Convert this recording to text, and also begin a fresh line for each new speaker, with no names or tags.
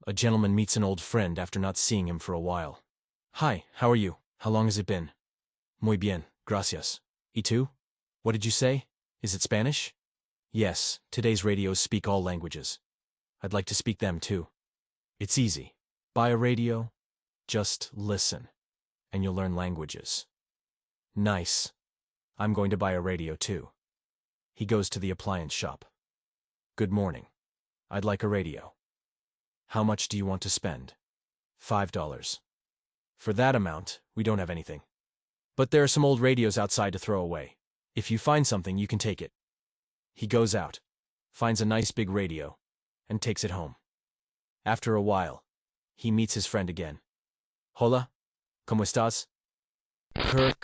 A gentleman meets an old friend after not seeing him for a while. Hi, how are you? How long has it been? Muy bien, gracias. ¿Y tú? What did you say? Is it Spanish? Yes, today's radios speak all languages. I'd like to speak them too. It's easy. Buy a radio, just listen, and you'll learn languages. Nice. I'm going to buy a radio too. He goes to the appliance shop. Good morning. I'd like a radio. How much do you want to spend? $5. For that amount, we don't have anything. But there are some old radios outside to throw away. If you find something, you can take it. He goes out, finds a nice big radio, and takes it home. After a while, he meets his friend again. Hola, ¿cómo estás? Kirk.